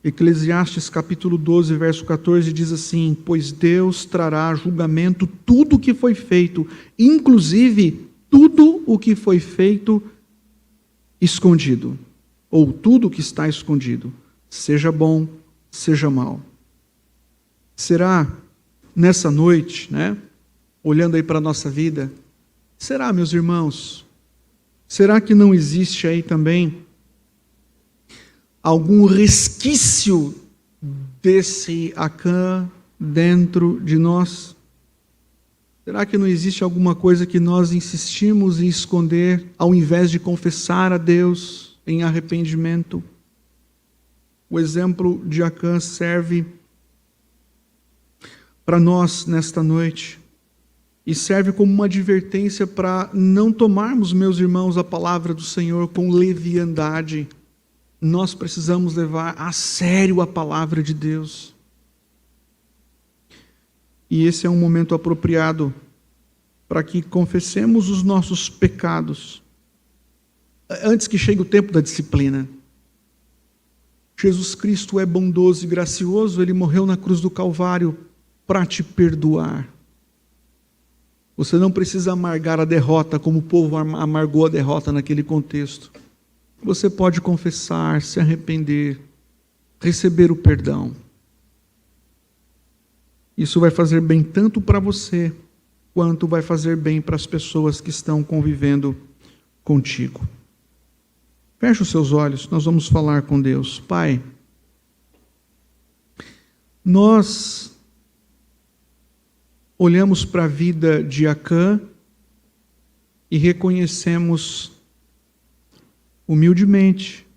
Eclesiastes capítulo 12, verso 14, diz assim, pois Deus trará a julgamento tudo o que foi feito, inclusive tudo o que foi feito escondido, ou tudo que está escondido, seja bom, seja mal. Será nessa noite, olhando aí para a nossa vida, será, meus irmãos, será que não existe aí também algum resquício desse Acã dentro de nós? Será que não existe alguma coisa que nós insistimos em esconder, ao invés de confessar a Deus em arrependimento? O exemplo de Acã serve para nós nesta noite, e serve como uma advertência para não tomarmos, meus irmãos, a palavra do Senhor com leviandade. Nós precisamos levar a sério a palavra de Deus. E esse é um momento apropriado para que confessemos os nossos pecados, antes que chegue o tempo da disciplina. Jesus Cristo é bondoso e gracioso, Ele morreu na cruz do Calvário para te perdoar. Você não precisa amargar a derrota como o povo amargou a derrota naquele contexto. Você pode confessar, se arrepender, receber o perdão. Isso vai fazer bem tanto para você, quanto vai fazer bem para as pessoas que estão convivendo contigo. Feche os seus olhos, nós vamos falar com Deus. Pai, nós olhamos para a vida de Acã e reconhecemos humildemente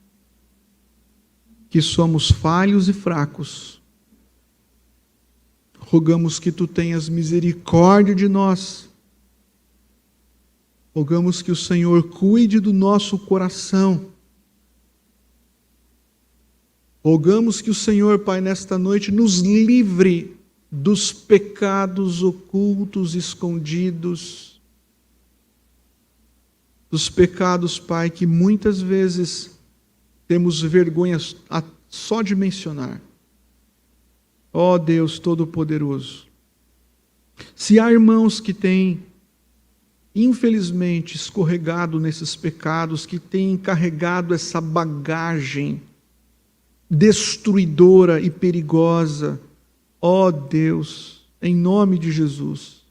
que somos falhos e fracos. Rogamos que Tu tenhas misericórdia de nós Rogamos que o Senhor cuide do nosso coração. Rogamos que o Senhor, Pai, nesta noite nos livre dos pecados ocultos, escondidos, dos pecados, Pai, que muitas vezes temos vergonha só de mencionar. Ó Deus Todo-Poderoso, se há irmãos que têm, infelizmente, escorregado nesses pecados, que têm carregado essa bagagem destruidora e perigosa, ó Deus, em nome de Jesus,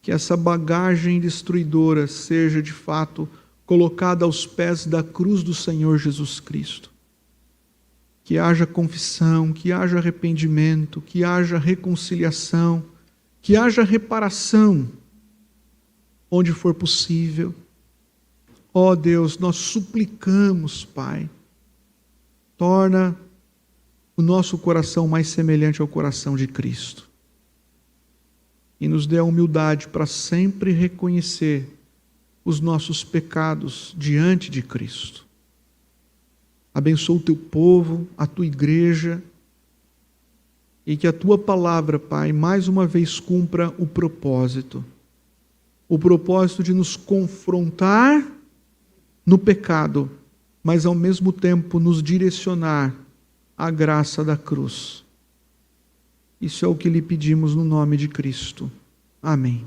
que essa bagagem destruidora seja de fato colocada aos pés da cruz do Senhor Jesus Cristo. Que haja confissão, que haja arrependimento, que haja reconciliação, que haja reparação, onde for possível. Ó Deus, nós suplicamos, Pai, torna o nosso coração mais semelhante ao coração de Cristo. E nos dê a humildade para sempre reconhecer os nossos pecados diante de Cristo. Abençoa o teu povo, a tua igreja, e que a tua palavra, Pai, mais uma vez cumpra o propósito de nos confrontar no pecado, mas ao mesmo tempo nos direcionar à graça da cruz. Isso é o que lhe pedimos no nome de Cristo. Amém.